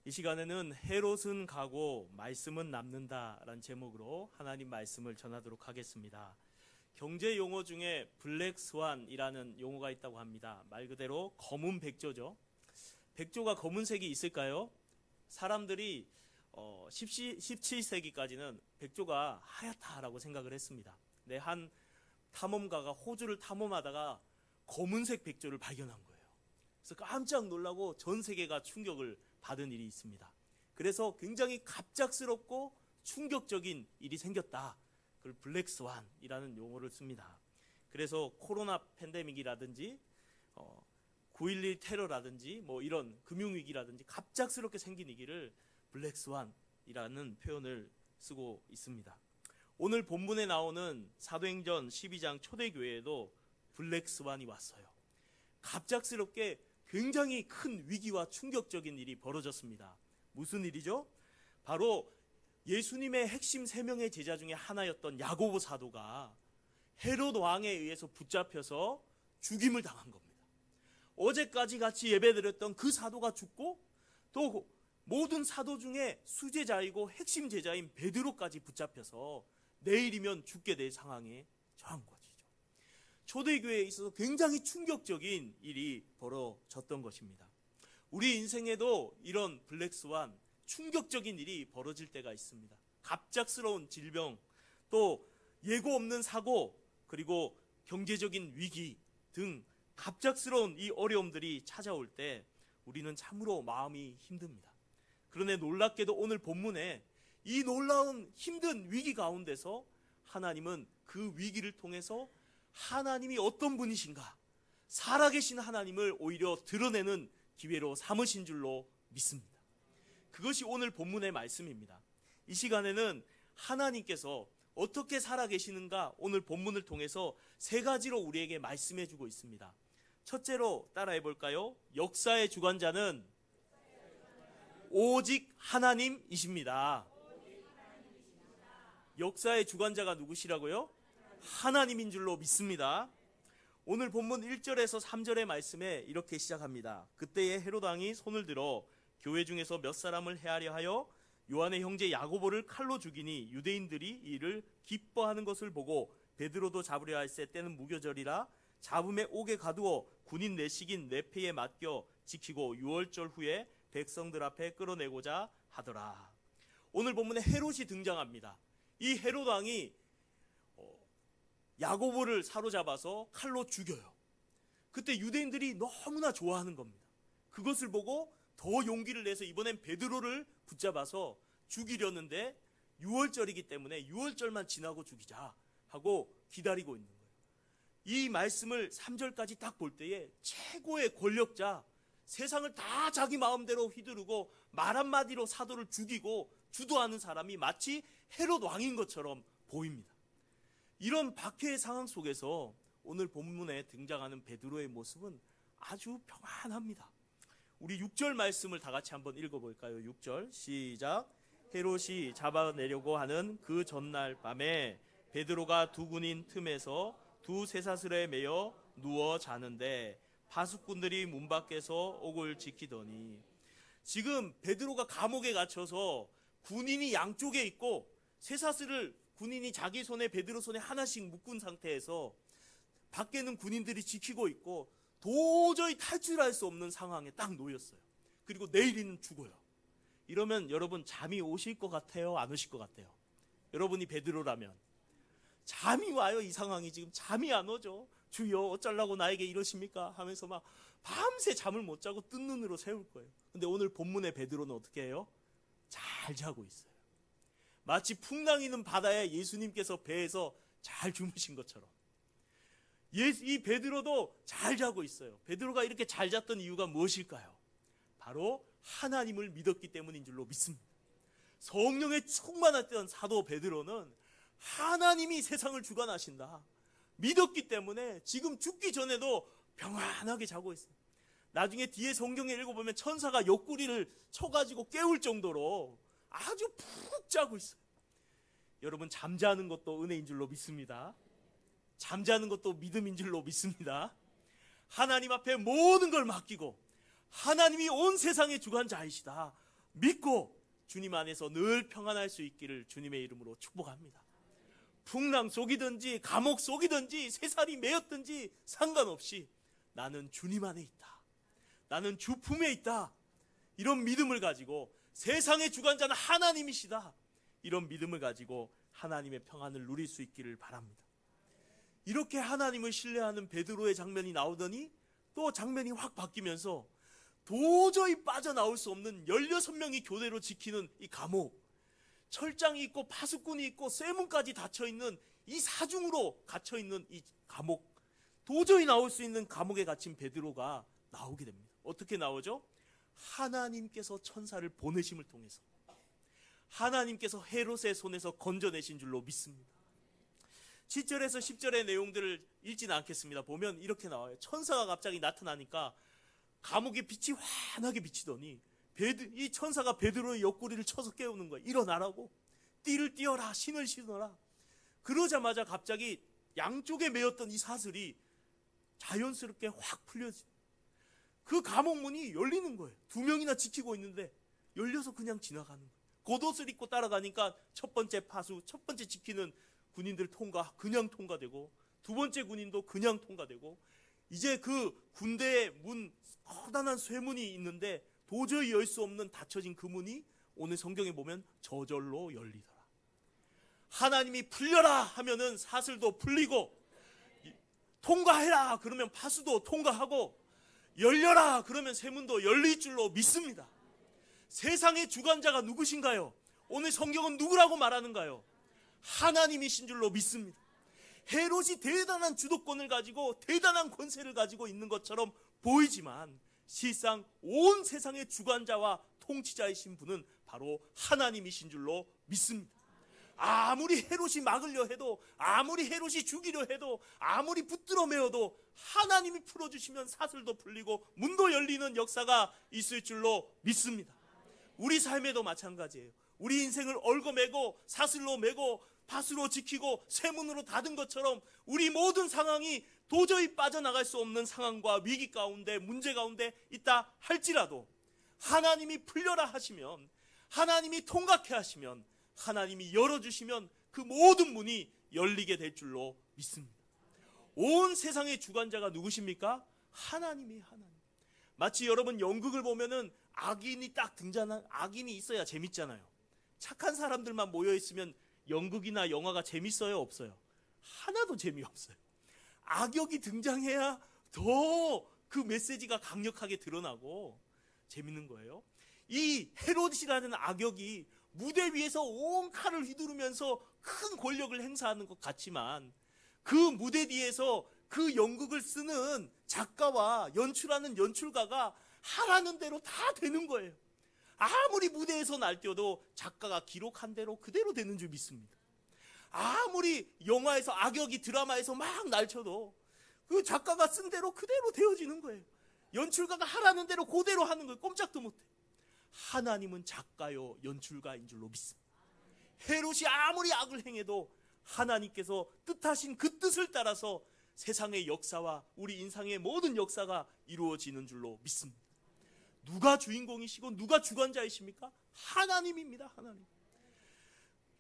이 시간에는 헤롯은 가고 말씀은 남는다라는 제목으로 하나님 말씀을 전하도록 하겠습니다. 경제 용어 중에 블랙스완이라는 용어가 있다고 합니다. 말 그대로 검은 백조죠. 백조가 검은색이 있을까요? 사람들이 17세기까지는 백조가 하얗다라고 생각을 했습니다. 네, 한 탐험가가 호주를 탐험하다가 검은색 백조를 발견한 거예요. 그래서 깜짝 놀라고 전 세계가 충격을 받은 일이 있습니다. 그래서 굉장히 갑작스럽고 충격적인 일이 생겼다. 그걸 블랙스완이라는 용어를 씁니다. 그래서 코로나 팬데믹이라든지 9.11 테러라든지 뭐 이런 금융위기라든지 갑작스럽게 생긴 위기를 블랙스완이라는 표현을 쓰고 있습니다. 오늘 본문에 나오는 사도행전 12장 초대교회에도 블랙스완이 왔어요. 갑작스럽게 굉장히 큰 위기와 충격적인 일이 벌어졌습니다. 무슨 일이죠? 바로 예수님의 핵심 3명의 제자 중에 하나였던 야고보 사도가 헤롯 왕에 의해서 붙잡혀서 죽임을 당한 겁니다. 어제까지 같이 예배드렸던 그 사도가 죽고 또 모든 사도 중에 수제자이고 핵심 제자인 베드로까지 붙잡혀서 내일이면 죽게 될 상황에 처한 것이죠. 초대교회에 있어서 굉장히 충격적인 일이 벌어졌던 것입니다. 우리 인생에도 이런 블랙스완, 충격적인 일이 벌어질 때가 있습니다. 갑작스러운 질병, 또 예고 없는 사고, 그리고 경제적인 위기 등 갑작스러운 이 어려움들이 찾아올 때 우리는 참으로 마음이 힘듭니다. 그런데 놀랍게도 오늘 본문에 이 놀라운 힘든 위기 가운데서 하나님은 그 위기를 통해서 하나님이 어떤 분이신가, 살아계신 하나님을 오히려 드러내는 기회로 삼으신 줄로 믿습니다. 그것이 오늘 본문의 말씀입니다. 이 시간에는 하나님께서 어떻게 살아계시는가 오늘 본문을 통해서 3가지로 우리에게 말씀해주고 있습니다. 첫째로 따라해 볼까요? 역사의 주관자는 오직 하나님이십니다. 역사의 주관자가 누구시라고요? 하나님인 줄로 믿습니다. 오늘 본문 1절에서 3절의 말씀에 이렇게 시작합니다. 그때에 헤롯 왕이 손을 들어 교회 중에서 몇 사람을 해하려 하여 요한의 형제 야고보를 칼로 죽이니 유대인들이 이를 기뻐하는 것을 보고 베드로도 잡으려 할세 때는 무교절이라 잡음에 옥에 가두어 군인 내식인 내패에 맡겨 지키고 6월절 후에 백성들 앞에 끌어내고자 하더라. 오늘 본문에 헤롯이 등장합니다. 이 헤롯 왕이 야고보를 사로잡아서 칼로 죽여요. 그때 유대인들이 너무나 좋아하는 겁니다. 그것을 보고 더 용기를 내서 이번엔 베드로를 붙잡아서 죽이려는데 6월절이기 때문에 6월절만 지나고 죽이자 하고 기다리고 있는 거예요. 이 말씀을 3절까지 딱 볼 때에 최고의 권력자, 세상을 다 자기 마음대로 휘두르고 말 한마디로 사도를 죽이고 주도하는 사람이 마치 헤롯 왕인 것처럼 보입니다. 이런 박해의 상황 속에서 오늘 본문에 등장하는 베드로의 모습은 아주 평안합니다. 우리 6절 말씀을 다 같이 한번 읽어볼까요? 6절 시작. 헤롯이 잡아내려고 하는 그 전날 밤에 베드로가 두 군인 틈에서 두 쇠사슬에 매여 누워 자는데 파수꾼들이 문 밖에서 옥을 지키더니, 지금 베드로가 감옥에 갇혀서 군인이 양쪽에 있고 쇠사슬을 군인이 자기 손에 베드로 손에 하나씩 묶은 상태에서 밖에는 군인들이 지키고 있고 도저히 탈출할 수 없는 상황에 딱 놓였어요. 그리고 내일이면 죽어요. 이러면 여러분 잠이 오실 것 같아요? 안 오실 것 같아요? 여러분이 베드로라면 잠이 와요. 이 상황이 지금 잠이 안 오죠. 주여 어쩌려고 나에게 이러십니까? 하면서 막 밤새 잠을 못 자고 뜬 눈으로 세울 거예요. 근데 오늘 본문의 베드로는 어떻게 해요? 잘 자고 있어요. 마치 풍랑이는 바다에 예수님께서 배에서 잘 주무신 것처럼 이 베드로도 잘 자고 있어요. 베드로가 이렇게 잘 잤던 이유가 무엇일까요? 바로 하나님을 믿었기 때문인 줄로 믿습니다. 성령에 충만했던 사도 베드로는 하나님이 세상을 주관하신다 믿었기 때문에 지금 죽기 전에도 평안하게 자고 있어요. 나중에 뒤에 성경에 읽어보면 천사가 옆구리를 쳐가지고 깨울 정도로 아주 푹 자고 있어요. 여러분 잠자는 것도 은혜인 줄로 믿습니다. 잠자는 것도 믿음인 줄로 믿습니다. 하나님 앞에 모든 걸 맡기고 하나님이 온 세상의 주관자이시다 믿고 주님 안에서 늘 평안할 수 있기를 주님의 이름으로 축복합니다. 풍랑 속이든지 감옥 속이든지 새살이 매였든지 상관없이 나는 주님 안에 있다. 나는 주 품에 있다. 이런 믿음을 가지고 세상의 주관자는 하나님이시다. 이런 믿음을 가지고 하나님의 평안을 누릴 수 있기를 바랍니다. 이렇게 하나님을 신뢰하는 베드로의 장면이 나오더니 또 장면이 확 바뀌면서 도저히 빠져나올 수 없는 16명이 교대로 지키는 이 감옥, 철장이 있고 파수꾼이 있고 쇠문까지 닫혀있는 이 사중으로 갇혀있는 이 감옥, 도저히 나올 수 있는 감옥에 갇힌 베드로가 나오게 됩니다. 어떻게 나오죠? 하나님께서 천사를 보내심을 통해서, 하나님께서 헤롯의 손에서 건져내신 줄로 믿습니다. 7절에서 10절의 내용들을 읽지는 않겠습니다. 보면 이렇게 나와요. 천사가 갑자기 나타나니까 감옥의 빛이 환하게 비치더니 이 천사가 베드로의 옆구리를 쳐서 깨우는 거예요. 일어나라고. 띠를 띄어라. 신을 신어라. 그러자마자 갑자기 양쪽에 매였던 이 사슬이 자연스럽게 확 풀려집니다. 그 감옥 문이 열리는 거예요. 2명이나 지키고 있는데 열려서 그냥 지나가는 거예요. 겉옷을 입고 따라가니까 첫 번째 파수, 첫 번째 지키는 군인들 그냥 통과되고, 두 번째 군인도 그냥 통과되고, 이제 그 군대의 문, 커다란 쇠문이 있는데 도저히 열 수 없는 닫혀진 그 문이 오늘 성경에 보면 저절로 열리더라. 하나님이 풀려라 하면은 사슬도 풀리고, 통과해라 그러면 파수도 통과하고, 열려라 그러면 쇠문도 열릴 줄로 믿습니다. 세상의 주관자가 누구신가요? 오늘 성경은 누구라고 말하는가요? 하나님이신 줄로 믿습니다. 헤롯이 대단한 주도권을 가지고 대단한 권세를 가지고 있는 것처럼 보이지만 실상 온 세상의 주관자와 통치자이신 분은 바로 하나님이신 줄로 믿습니다. 아무리 헤롯이 막으려 해도, 아무리 헤롯이 죽이려 해도, 아무리 붙들어 매어도 하나님이 풀어주시면 사슬도 풀리고 문도 열리는 역사가 있을 줄로 믿습니다. 우리 삶에도 마찬가지예요. 우리 인생을 얽어매고 사슬로 매고 파수로 지키고 쇠문으로 닫은 것처럼 우리 모든 상황이 도저히 빠져나갈 수 없는 상황과 위기 가운데, 문제 가운데 있다 할지라도 하나님이 풀려라 하시면, 하나님이 통과케 하시면, 하나님이 열어주시면 그 모든 문이 열리게 될 줄로 믿습니다. 온 세상의 주관자가 누구십니까? 하나님이 하나님. 마치 여러분 연극을 보면은 악인이 딱 등장한, 악인이 있어야 재밌잖아요. 착한 사람들만 모여있으면 연극이나 영화가 재밌어요? 없어요? 하나도 재미없어요. 악역이 등장해야 더 그 메시지가 강력하게 드러나고 재밌는 거예요. 이 헤롯이라는 악역이 무대 위에서 온 칼을 휘두르면서 큰 권력을 행사하는 것 같지만 그 무대 뒤에서 그 연극을 쓰는 작가와 연출하는 연출가가 하라는 대로 다 되는 거예요. 아무리 무대에서 날뛰어도 작가가 기록한 대로 그대로 되는 줄 믿습니다. 아무리 영화에서 악역이 드라마에서 막 날쳐도 그 작가가 쓴 대로 그대로 되어지는 거예요. 연출가가 하라는 대로 그대로 하는 거예요. 꼼짝도 못해. 하나님은 작가요 연출가인 줄로 믿습니다. 헤롯이 아무리 악을 행해도 하나님께서 뜻하신 그 뜻을 따라서 세상의 역사와 우리 인생의 모든 역사가 이루어지는 줄로 믿습니다. 누가 주인공이시고 누가 주관자이십니까? 하나님입니다. 하나님.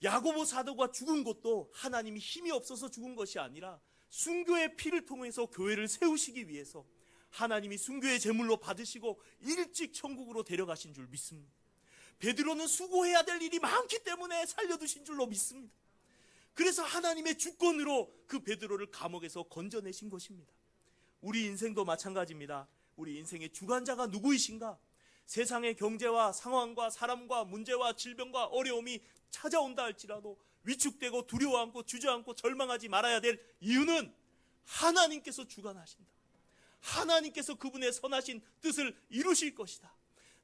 야고보 사도가 죽은 것도 하나님이 힘이 없어서 죽은 것이 아니라 순교의 피를 통해서 교회를 세우시기 위해서 하나님이 순교의 제물로 받으시고 일찍 천국으로 데려가신 줄 믿습니다. 베드로는 수고해야 될 일이 많기 때문에 살려두신 줄로 믿습니다. 그래서 하나님의 주권으로 그 베드로를 감옥에서 건져내신 것입니다. 우리 인생도 마찬가지입니다. 우리 인생의 주관자가 누구이신가? 세상의 경제와 상황과 사람과 문제와 질병과 어려움이 찾아온다 할지라도 위축되고 두려워하고 주저앉고 절망하지 말아야 될 이유는 하나님께서 주관하신다. 하나님께서 그분의 선하신 뜻을 이루실 것이다.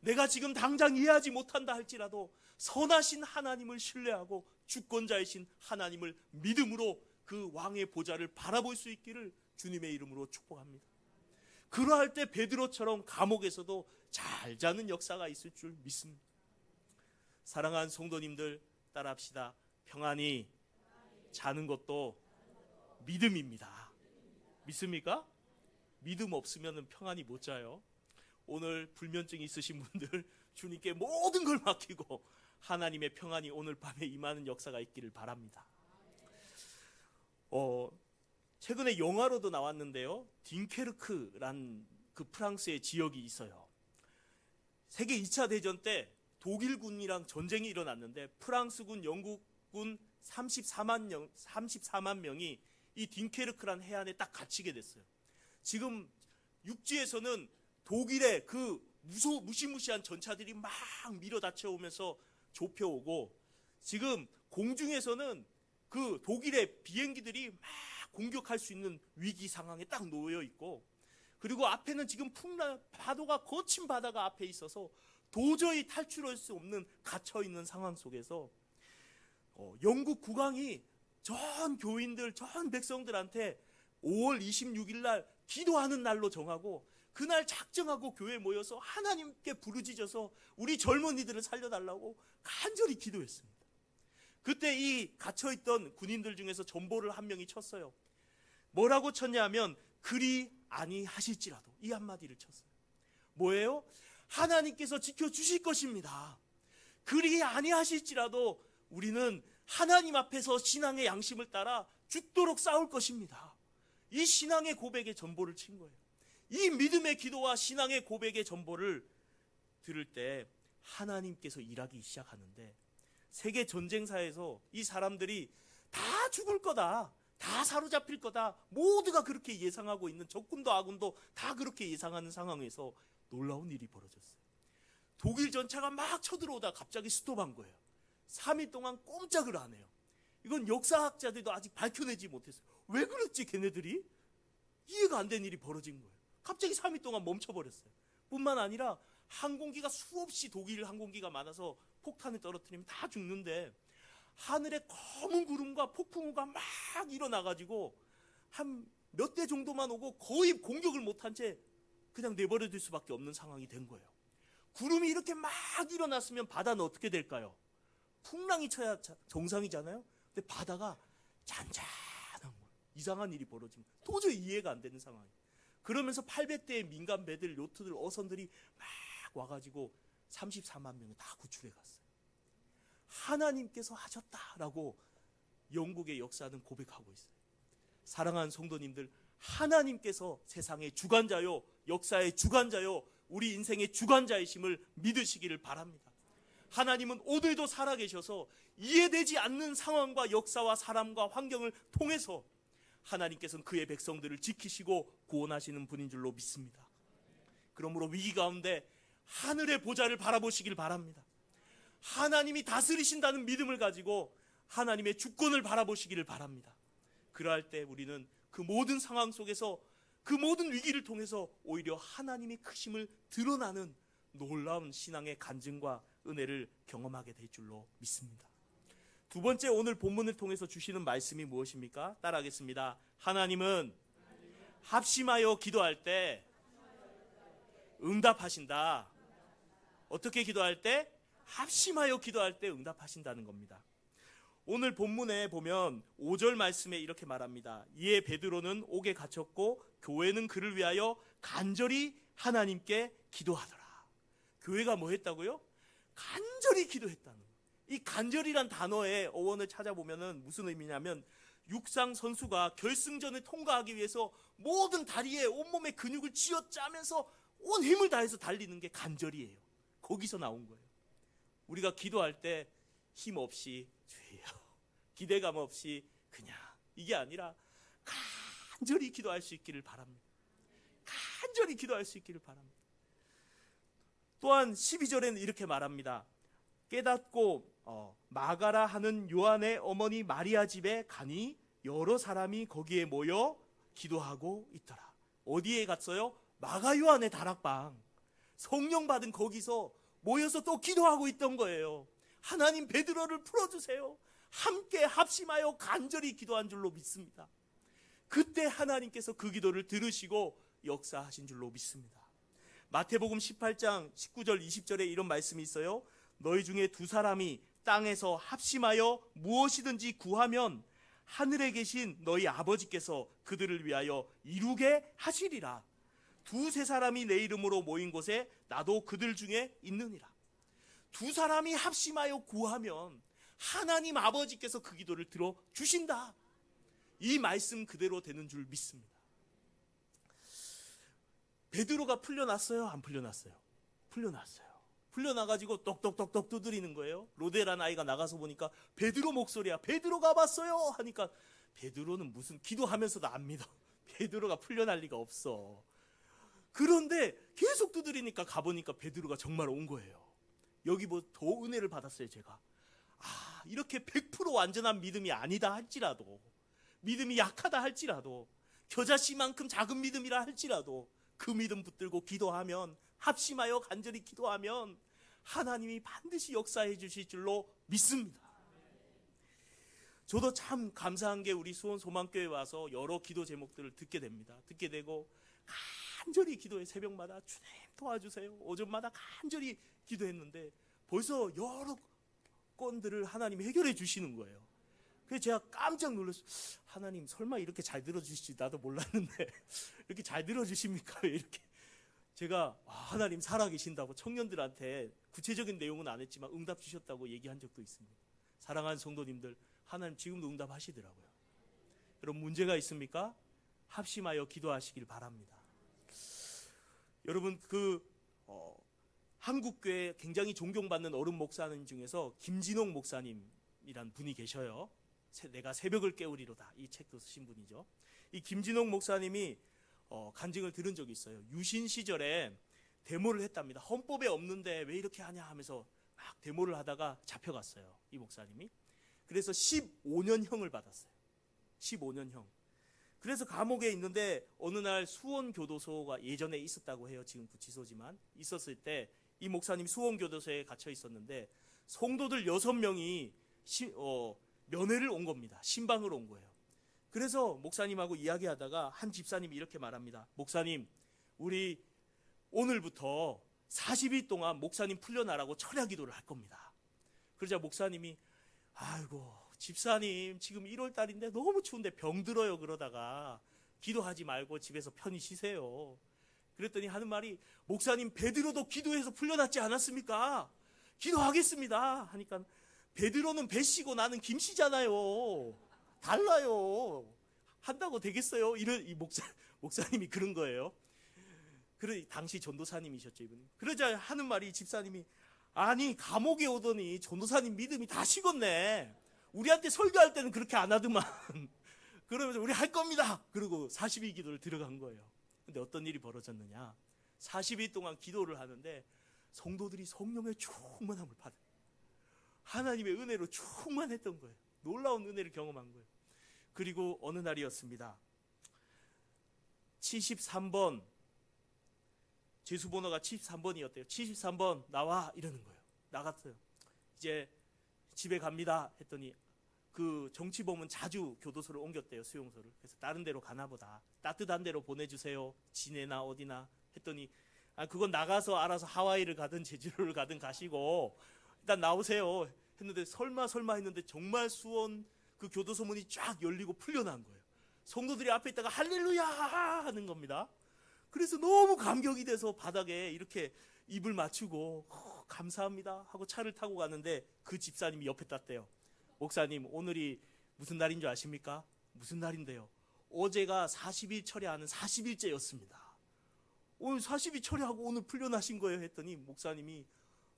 내가 지금 당장 이해하지 못한다 할지라도 선하신 하나님을 신뢰하고 주권자이신 하나님을 믿음으로 그 왕의 보좌를 바라볼 수 있기를 주님의 이름으로 축복합니다. 그러할 때 베드로처럼 감옥에서도 잘 자는 역사가 있을 줄 믿습니다. 사랑하는 성도님들 따라합시다. 평안히 자는 것도 믿음입니다. 믿습니까? 믿음 없으면 평안히 못 자요. 오늘 불면증 있으신 분들 주님께 모든 걸 맡기고 하나님의 평안이 오늘 밤에 임하는 역사가 있기를 바랍니다. 최근에 영화로도 나왔는데요, 딩케르크란 그 프랑스의 지역이 있어요. 세계 2차 대전 때 독일군이랑 전쟁이 일어났는데 프랑스군, 영국군 34만 명이 이 딩케르크란 해안에 딱 갇히게 됐어요. 지금 육지에서는 독일의 그 무시무시한 전차들이 막 밀어닥쳐오면서 좁혀오고, 지금 공중에서는 그 독일의 비행기들이 막 공격할 수 있는 위기 상황에 딱 놓여 있고, 그리고 앞에는 지금 파도가 거친 바다가 앞에 있어서 도저히 탈출할 수 없는 갇혀있는 상황 속에서 영국 국왕이 전 교인들, 전 백성들한테 5월 26일 날 기도하는 날로 정하고, 그날 작정하고 교회에 모여서 하나님께 부르짖어서 우리 젊은이들을 살려달라고 간절히 기도했습니다. 그때 이 갇혀있던 군인들 중에서 전보를 한 명이 쳤어요. 뭐라고 쳤냐면 그리 아니하실지라도, 이 한마디를 쳤어요. 뭐예요? 하나님께서 지켜주실 것입니다. 그리 아니하실지라도 우리는 하나님 앞에서 신앙의 양심을 따라 죽도록 싸울 것입니다. 이 신앙의 고백의 전보를 친 거예요. 이 믿음의 기도와 신앙의 고백의 전보를 들을 때 하나님께서 일하기 시작하는데, 세계 전쟁사에서 이 사람들이 다 죽을 거다, 다 사로잡힐 거다, 모두가 그렇게 예상하고 있는, 적군도 아군도 다 그렇게 예상하는 상황에서 놀라운 일이 벌어졌어요. 독일 전차가 막 쳐들어오다 갑자기 스톱한 거예요. 3일 동안 꼼짝을 안 해요. 이건 역사학자들도 아직 밝혀내지 못했어요. 왜 그랬지 걔네들이? 이해가 안 된 일이 벌어진 거예요. 갑자기 3일 동안 멈춰버렸어요. 뿐만 아니라 항공기가 수없이, 독일 항공기가 많아서 폭탄을 떨어뜨리면 다 죽는데, 하늘에 검은 구름과 폭풍우가 막 일어나가지고 한 몇 대 정도만 오고 거의 공격을 못한 채 그냥 내버려둘 수밖에 없는 상황이 된 거예요. 구름이 이렇게 막 일어났으면 바다는 어떻게 될까요? 풍랑이 쳐야 정상이잖아요. 근데 바다가 잔잔한 거예요. 이상한 일이 벌어진 거예요. 도저히 이해가 안 되는 상황이에요. 그러면서 800대의 민간 배들, 요트들, 어선들이 막 와가지고 34만 명이 다 구출해 갔어요. 하나님께서 하셨다라고 영국의 역사는 고백하고 있어요. 사랑하는 성도님들, 하나님께서 세상의 주관자요, 역사의 주관자요, 우리 인생의 주관자이심을 믿으시기를 바랍니다. 하나님은 오늘도 살아계셔서 이해되지 않는 상황과 역사와 사람과 환경을 통해서 하나님께서는 그의 백성들을 지키시고 구원하시는 분인 줄로 믿습니다. 그러므로 위기 가운데 하늘의 보좌를 바라보시길 바랍니다. 하나님이 다스리신다는 믿음을 가지고 하나님의 주권을 바라보시기를 바랍니다. 그러할 때 우리는 그 모든 상황 속에서, 그 모든 위기를 통해서 오히려 하나님의 크심을 드러나는 놀라운 신앙의 간증과 은혜를 경험하게 될 줄로 믿습니다. 두 번째, 오늘 본문을 통해서 주시는 말씀이 무엇입니까? 따라하겠습니다. 하나님은 합심하여 기도할 때 응답하신다. 어떻게 기도할 때? 합심하여 기도할 때 응답하신다는 겁니다. 오늘 본문에 보면 5절 말씀에 이렇게 말합니다. 이에 베드로는 옥에 갇혔고 교회는 그를 위하여 간절히 하나님께 기도하더라. 교회가 뭐 했다고요? 간절히 기도했다는 거예요. 이 간절이란 단어의 어원을 찾아보면 무슨 의미냐면, 육상 선수가 결승전을 통과하기 위해서 모든 다리에 온몸에 근육을 쥐어짜면서 온 힘을 다해서 달리는 게 간절이에요. 거기서 나온 거예요. 우리가 기도할 때 힘 없이 주여, 기대감 없이 그냥, 이게 아니라 간절히 기도할 수 있기를 바랍니다. 간절히 기도할 수 있기를 바랍니다. 또한 12절에는 이렇게 말합니다. 깨닫고 마가라 하는 요한의 어머니 마리아 집에 가니 여러 사람이 거기에 모여 기도하고 있더라. 어디에 갔어요? 마가 요한의 다락방, 성령 받은 거기서 모여서 또 기도하고 있던 거예요. 하나님, 베드로를 풀어주세요. 함께 합심하여 간절히 기도한 줄로 믿습니다. 그때 하나님께서 그 기도를 들으시고 역사하신 줄로 믿습니다. 마태복음 18장 19절 20절에 이런 말씀이 있어요. 너희 중에 두 사람이 땅에서 합심하여 무엇이든지 구하면 하늘에 계신 너희 아버지께서 그들을 위하여 이루게 하시리라. 두세 사람이 내 이름으로 모인 곳에 나도 그들 중에 있느니라. 두 사람이 합심하여 구하면 하나님 아버지께서 그 기도를 들어주신다. 이 말씀 그대로 되는 줄 믿습니다. 베드로가 풀려났어요? 안 풀려났어요? 풀려났어요. 풀려나가지고 똑똑똑똑 두드리는 거예요. 로데라는 아이가 나가서 보니까 베드로 목소리야. 베드로가 봤어요 하니까 베드로는 무슨 기도하면서도 안 믿어. 베드로가 풀려날 리가 없어. 그런데 계속 두드리니까 가보니까 베드로가 정말 온 거예요. 여기 뭐 더 은혜를 받았어요. 제가 이렇게 100% 완전한 믿음이 아니다 할지라도, 믿음이 약하다 할지라도, 겨자씨만큼 작은 믿음이라 할지라도 그 믿음 붙들고 기도하면, 합심하여 간절히 기도하면 하나님이 반드시 역사해 주실 줄로 믿습니다. 저도 참 감사한 게 우리 수원 소망교회 와서 여러 기도 제목들을 듣게 됩니다. 듣게 되고 간절히 기도해. 새벽마다 주님 도와주세요. 오전마다 간절히 기도했는데 벌써 여러 건들을 하나님이 해결해 주시는 거예요. 그래서 제가 깜짝 놀랐어요. 하나님 설마 이렇게 잘 들어주실지 나도 몰랐는데 이렇게 잘 들어주십니까? 이렇게 제가 하나님 살아계신다고 청년들한테 구체적인 내용은 안 했지만 응답 주셨다고 얘기한 적도 있습니다. 사랑하는 성도님들, 하나님 지금도 응답하시더라고요. 여러분 문제가 있습니까? 합심하여 기도하시길 바랍니다. 여러분 한국교회 굉장히 존경받는 어른 목사님 중에서 김진홍 목사님이란 분이 계셔요. 내가 새벽을 깨우리로다, 이 책도 쓰신 분이죠. 이 김진홍 목사님이 간증을 들은 적이 있어요. 유신 시절에 데모를 했답니다. 헌법에 없는데 왜 이렇게 하냐 하면서 막 데모를 하다가 잡혀갔어요. 이 목사님이. 그래서 15년형을 받았어요. 15년형. 그래서 감옥에 있는데 어느 날 수원교도소가 예전에 있었다고 해요. 지금 구치소지만. 있었을 때 이 목사님 수원교도소에 갇혀 있었는데 성도들 6명이 면회를 온 겁니다. 신방을 온 거예요. 그래서 목사님하고 이야기하다가 한 집사님이 이렇게 말합니다. 목사님, 우리 오늘부터 40일 동안 목사님 풀려나라고 철야 기도를 할 겁니다. 그러자 목사님이 아이고 집사님 지금 1월 달인데 너무 추운데 병들어요. 그러다가 기도하지 말고 집에서 편히 쉬세요. 그랬더니 하는 말이 목사님 베드로도 기도해서 풀려났지 않았습니까? 기도하겠습니다 하니까 베드로는 배씨고 나는 김씨잖아요. 달라요. 한다고 되겠어요? 이 목사님이 그런 거예요. 당시 전도사님이셨죠, 이분이. 그러자 하는 말이 집사님이 아니 감옥에 오더니 전도사님 믿음이 다 식었네. 우리한테 설교할 때는 그렇게 안 하더만. 그러면서 우리 할 겁니다. 그리고 40일 기도를 들어간 거예요. 근데 어떤 일이 벌어졌느냐? 40일 동안 기도를 하는데 성도들이 성령의 충만함을 받아요. 하나님의 은혜로 충만했던 거예요. 놀라운 은혜를 경험한 거예요. 그리고 어느 날이었습니다. 73번 제수번호가 73번이었대요. 73번 나와 이러는 거예요. 나갔어요. 이제 집에 갑니다 했더니 그 정치범은 자주 교도소를 옮겼대요. 수용소를. 그래서 다른 데로 가나 보다. 따뜻한 데로 보내주세요. 진해나 어디나 했더니 그건 나가서 알아서 하와이를 가든 제주도를 가든 가시고 일단 나오세요 했는데 설마 했는데 정말 수원 그 교도소 문이 쫙 열리고 풀려난 거예요. 성도들이 앞에 있다가 할렐루야 하는 겁니다. 그래서 너무 감격이 돼서 바닥에 이렇게 입을 맞추고 감사합니다 하고 차를 타고 가는데 그 집사님이 옆에 땄대요. 목사님 오늘이 무슨 날인 줄 아십니까? 무슨 날인데요? 어제가 40일 철야하는 40일째였습니다. 오늘 40일 철야하고 오늘 풀려나신 거예요 했더니 목사님이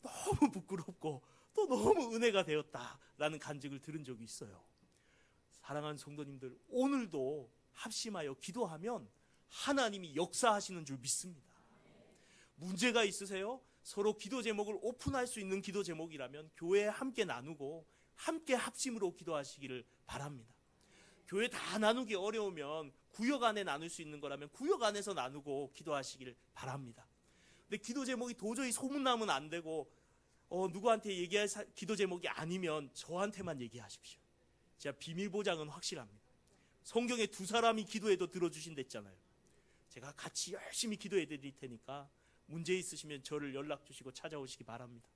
너무 부끄럽고 또 너무 은혜가 되었다라는 간증을 들은 적이 있어요. 사랑하는 성도님들, 오늘도 합심하여 기도하면 하나님이 역사하시는 줄 믿습니다. 문제가 있으세요? 서로 기도 제목을 오픈할 수 있는 기도 제목이라면 교회에 함께 나누고 함께 합심으로 기도하시기를 바랍니다. 교회 다 나누기 어려우면 구역 안에 나눌 수 있는 거라면 구역 안에서 나누고 기도하시기를 바랍니다. 근데 기도 제목이 도저히 소문나면 안 되고 누구한테 얘기할 기도 제목이 아니면 저한테만 얘기하십시오. 제가 비밀 보장은 확실합니다. 성경에 2사람이 기도해도 들어주신댔잖아요. 제가 같이 열심히 기도해 드릴 테니까 문제 있으시면 저를 연락 주시고 찾아오시기 바랍니다.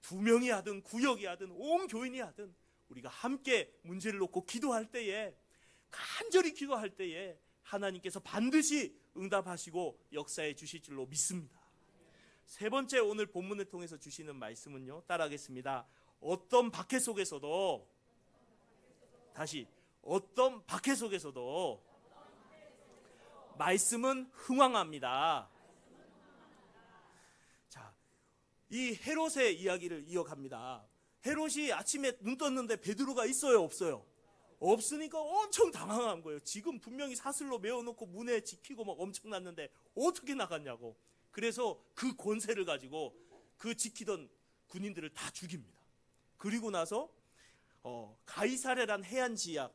2명이 하든 구역이 하든 온 교인이 하든 우리가 함께 문제를 놓고 기도할 때에 간절히 기도할 때에 하나님께서 반드시 응답하시고 역사해 주실 줄로 믿습니다. 세 번째 오늘 본문을 통해서 주시는 말씀은요, 따라하겠습니다. 어떤 박해 속에서도, 다시, 어떤 박해 속에서도 말씀은 흥왕합니다. 자, 이 헤롯의 이야기를 이어갑니다. 헤롯이 아침에 눈 떴는데 베드로가 있어요, 없어요? 없으니까 엄청 당황한 거예요. 지금 분명히 사슬로 메어놓고 문에 지키고 막 엄청났는데 어떻게 나갔냐고. 그래서 그 권세를 가지고 그 지키던 군인들을 다 죽입니다. 그리고 나서 가이사레란 해안 지역,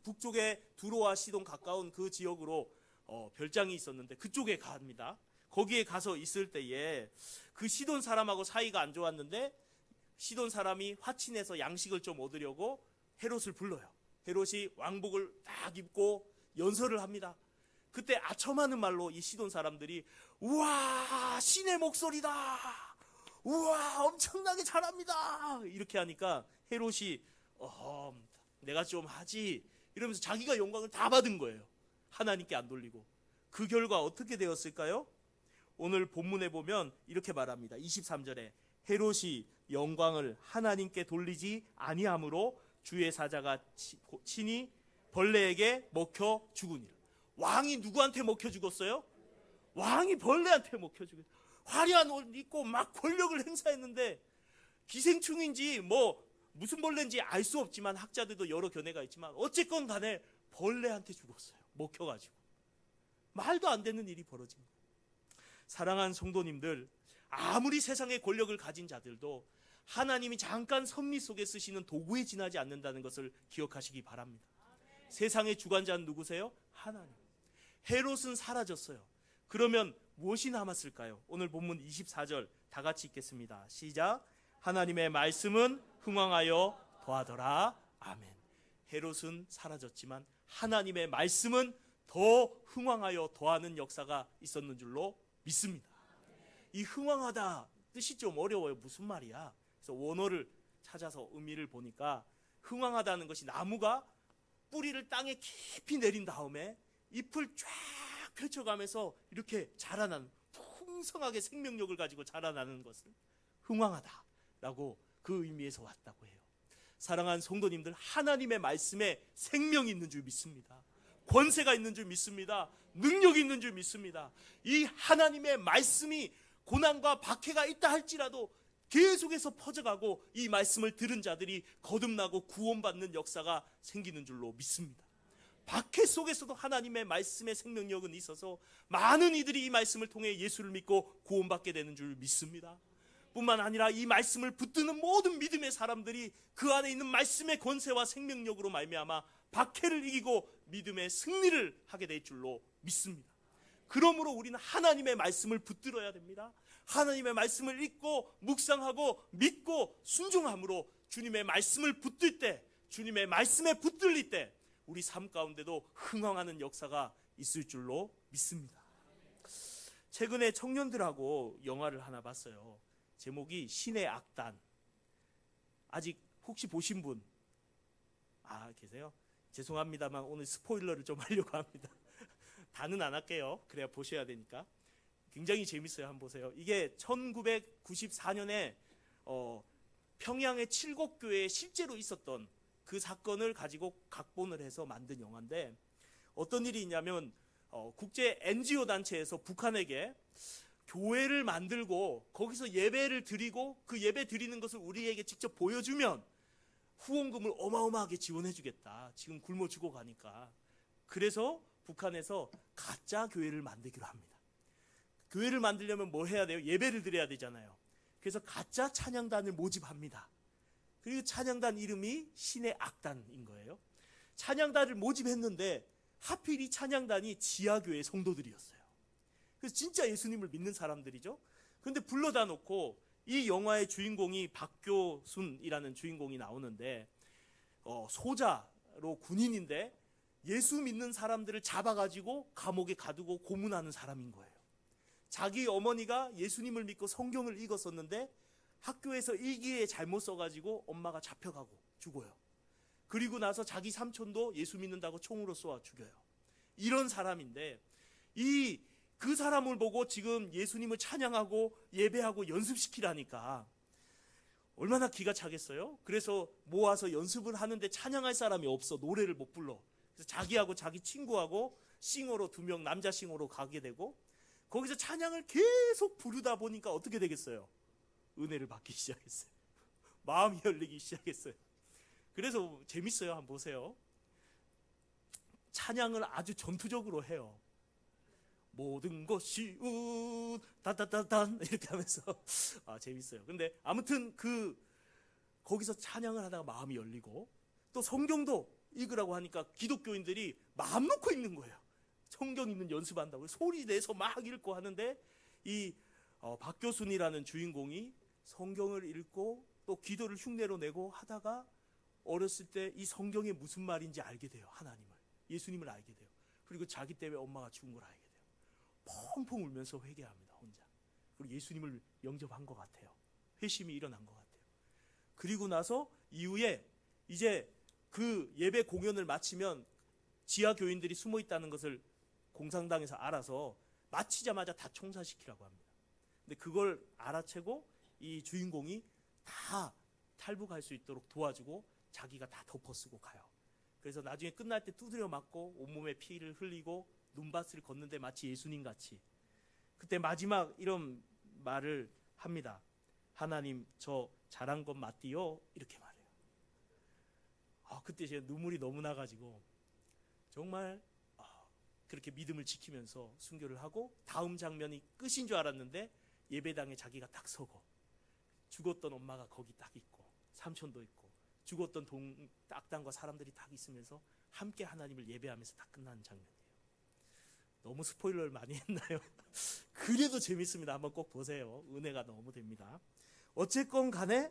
북쪽에 두로와 시돈 가까운 그 지역으로 별장이 있었는데 그쪽에 갑니다. 거기에 가서 있을 때에 그 시돈 사람하고 사이가 안 좋았는데 시돈 사람이 화친해서 양식을 좀 얻으려고 헤롯을 불러요. 헤롯이 왕복을 딱 입고 연설을 합니다. 그때 아첨하는 말로 이 시돈 사람들이 우와, 신의 목소리다, 우와, 엄청나게 잘합니다, 이렇게 하니까 헤롯이 내가 좀 하지 이러면서 자기가 영광을 다 받은 거예요. 하나님께 안 돌리고. 그 결과 어떻게 되었을까요? 오늘 본문에 보면 이렇게 말합니다. 23절에 헤롯이 영광을 하나님께 돌리지 아니하므로 주의 사자가 친히 벌레에게 먹혀 죽으니라. 왕이 누구한테 먹혀 죽었어요? 왕이 벌레한테 먹혀 죽었어요. 화려한 옷 입고 막 권력을 행사했는데 기생충인지 무슨 벌레인지 알 수 없지만 학자들도 여러 견해가 있지만 어쨌건 간에 벌레한테 죽었어요. 먹혀가지고. 말도 안 되는 일이 벌어진 거예요. 사랑하는 성도님들, 아무리 세상의 권력을 가진 자들도 하나님이 잠깐 섭리 속에 쓰시는 도구에 지나지 않는다는 것을 기억하시기 바랍니다. 세상의 주관자는 누구세요? 하나님. 헤롯은 사라졌어요. 그러면 무엇이 남았을까요? 오늘 본문 24절 다 같이 읽겠습니다. 시작. 하나님의 말씀은 흥왕하여 더하더라. 아멘. 헤롯은 사라졌지만 하나님의 말씀은 더 흥왕하여 더하는 역사가 있었는 줄로 믿습니다. 이 흥왕하다 뜻이 좀 어려워요. 무슨 말이야? 그래서 원어를 찾아서 의미를 보니까 흥왕하다는 것이 나무가 뿌리를 땅에 깊이 내린 다음에 잎을 쫙 펼쳐가면서 이렇게 자라나는, 풍성하게 생명력을 가지고 자라나는 것을 흥왕하다라고 그 의미에서 왔다고 해요. 사랑하는 성도님들, 하나님의 말씀에 생명이 있는 줄 믿습니다. 권세가 있는 줄 믿습니다. 능력이 있는 줄 믿습니다. 이 하나님의 말씀이 고난과 박해가 있다 할지라도 계속해서 퍼져가고 이 말씀을 들은 자들이 거듭나고 구원받는 역사가 생기는 줄로 믿습니다. 박해 속에서도 하나님의 말씀의 생명력은 있어서 많은 이들이 이 말씀을 통해 예수를 믿고 구원받게 되는 줄 믿습니다. 뿐만 아니라 이 말씀을 붙드는 모든 믿음의 사람들이 그 안에 있는 말씀의 권세와 생명력으로 말미암아 박해를 이기고 믿음의 승리를 하게 될 줄로 믿습니다. 그러므로 우리는 하나님의 말씀을 붙들어야 됩니다. 하나님의 말씀을 읽고 묵상하고 믿고 순종함으로 주님의 말씀을 붙들 때, 주님의 말씀에 붙들릴 때 우리 삶 가운데도 흥황하는 역사가 있을 줄로 믿습니다. 최근에 청년들하고 영화를 하나 봤어요. 제목이 신의 악단. 아직 혹시 보신 분 계세요? 죄송합니다만 오늘 스포일러를 좀 하려고 합니다. 다는 안 할게요. 그래야 보셔야 되니까. 굉장히 재밌어요. 한번 보세요. 이게 1994년에 평양의 칠곡교회에 실제로 있었던 그 사건을 가지고 각본을 해서 만든 영화인데, 어떤 일이 있냐면 국제 NGO 단체에서 북한에게 교회를 만들고 거기서 예배를 드리고 그 예배 드리는 것을 우리에게 직접 보여주면 후원금을 어마어마하게 지원해 주겠다. 지금 굶어 죽어 가니까. 그래서 북한에서 가짜 교회를 만들기로 합니다. 교회를 만들려면 뭐 해야 돼요? 예배를 드려야 되잖아요. 그래서 가짜 찬양단을 모집합니다. 그리고 찬양단 이름이 신의 악단인 거예요. 찬양단을 모집했는데 하필 이 찬양단이 지하교회 성도들이었어요. 그래서 진짜 예수님을 믿는 사람들이죠. 그런데 불러다 놓고 이 영화의 주인공이 박교순이라는 주인공이 나오는데 소자로 군인인데 예수 믿는 사람들을 잡아가지고 감옥에 가두고 고문하는 사람인 거예요. 자기 어머니가 예수님을 믿고 성경을 읽었었는데 학교에서 일기에 잘못 써가지고 엄마가 잡혀가고 죽어요. 그리고 나서 자기 삼촌도 예수 믿는다고 총으로 쏘아 죽여요. 이런 사람인데 이 그 사람을 보고 지금 예수님을 찬양하고 예배하고 연습시키라니까 얼마나 기가 차겠어요? 그래서 모아서 연습을 하는데 찬양할 사람이 없어. 노래를 못 불러. 그래서 자기하고 자기 친구하고 싱어로 2명 남자 싱어로 가게 되고 거기서 찬양을 계속 부르다 보니까 어떻게 되겠어요? 은혜를 받기 시작했어요. 마음이 열리기 시작했어요. 그래서 재밌어요. 한번 보세요. 찬양을 아주 전투적으로 해요. 모든 것이 단단단단 이렇게 하면서 재밌어요. 근데 아무튼 거기서 찬양을 하다가 마음이 열리고 또 성경도 읽으라고 하니까 기독교인들이 마음 놓고 읽는 거예요. 성경 읽는 연습한다고 소리 내서 막 읽고 하는데 이 박교순이라는 주인공이 성경을 읽고 또 기도를 흉내로 내고 하다가 어렸을 때 이 성경이 무슨 말인지 알게 돼요. 하나님을, 예수님을 알게 돼요. 그리고 자기 때문에 엄마가 죽은 걸 알게 돼요. 펑펑 울면서 회개합니다. 혼자. 그리고 예수님을 영접한 것 같아요. 회심이 일어난 것 같아요. 그리고 나서 이후에 이제 그 예배 공연을 마치면 지하 교인들이 숨어 있다는 것을 공산당에서 알아서 마치자마자 다 총살시키라고 합니다. 근데 그걸 알아채고 이 주인공이 다 탈북할 수 있도록 도와주고 자기가 다 덮어쓰고 가요. 그래서 나중에 끝날 때 두드려 맞고 온몸에 피를 흘리고 눈밭을 걷는데 마치 예수님 같이 그때 마지막 이런 말을 합니다. 하나님 저 잘한 건 맞디요? 이렇게 말해요. 그때 제가 눈물이 너무 나가지고 정말 그렇게 믿음을 지키면서 순교를 하고 다음 장면이 끝인 줄 알았는데 예배당에 자기가 딱 서고 죽었던 엄마가 거기 딱 있고 삼촌도 있고 죽었던 악당과 사람들이 딱 있으면서 함께 하나님을 예배하면서 다 끝나는 장면이에요. 너무 스포일러를 많이 했나요? 그래도 재밌습니다. 한번 꼭 보세요. 은혜가 너무 됩니다. 어쨌건 간에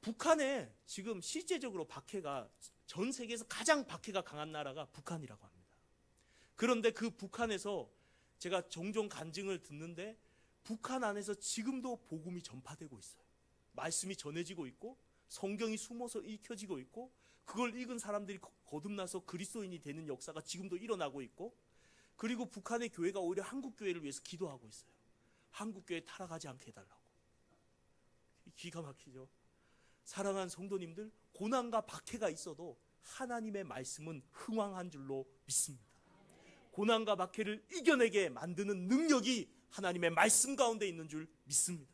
북한에 지금 실제적으로 박해가 전 세계에서 가장 박해가 강한 나라가 북한이라고 합니다. 그런데 그 북한에서 제가 종종 간증을 듣는데 북한 안에서 지금도 복음이 전파되고 있어요. 말씀이 전해지고 있고 성경이 숨어서 읽혀지고 있고 그걸 읽은 사람들이 거듭나서 그리스도인이 되는 역사가 지금도 일어나고 있고 그리고 북한의 교회가 오히려 한국 교회를 위해서 기도하고 있어요. 한국 교회 타락하지 않게 해달라고. 기가 막히죠. 사랑하는 성도님들, 고난과 박해가 있어도 하나님의 말씀은 흥왕한 줄로 믿습니다. 고난과 박해를 이겨내게 만드는 능력이 하나님의 말씀 가운데 있는 줄 믿습니다.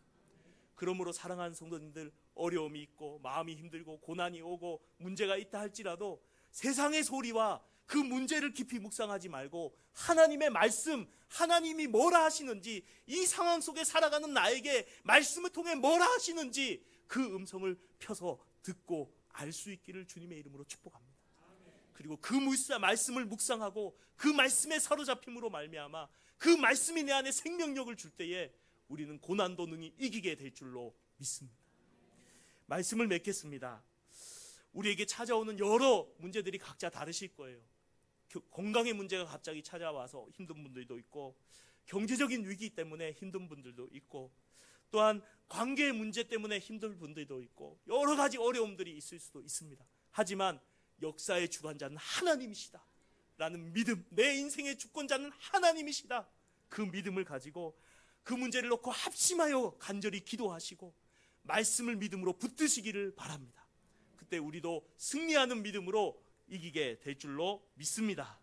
그러므로 사랑하는 성도님들, 어려움이 있고 마음이 힘들고 고난이 오고 문제가 있다 할지라도 세상의 소리와 그 문제를 깊이 묵상하지 말고 하나님의 말씀, 하나님이 뭐라 하시는지, 이 상황 속에 살아가는 나에게 말씀을 통해 뭐라 하시는지 그 음성을 펴서 듣고 알 수 있기를 주님의 이름으로 축복합니다. 그리고 그 말씀을 묵상하고 그 말씀에 사로잡힘으로 말미암아 그 말씀이 내 안에 생명력을 줄 때에 우리는 고난도 능히 이기게 될 줄로 믿습니다. 말씀을 맺겠습니다. 우리에게 찾아오는 여러 문제들이 각자 다르실 거예요. 건강의 문제가 갑자기 찾아와서 힘든 분들도 있고, 경제적인 위기 때문에 힘든 분들도 있고, 또한 관계의 문제 때문에 힘든 분들도 있고, 여러 가지 어려움들이 있을 수도 있습니다. 하지만 역사의 주관자는 하나님이시다 라는 믿음, 내 인생의 주권자는 하나님이시다, 그 믿음을 가지고 그 문제를 놓고 합심하여 간절히 기도하시고 말씀을 믿음으로 붙드시기를 바랍니다. 그때 우리도 승리하는 믿음으로 이기게 될 줄로 믿습니다.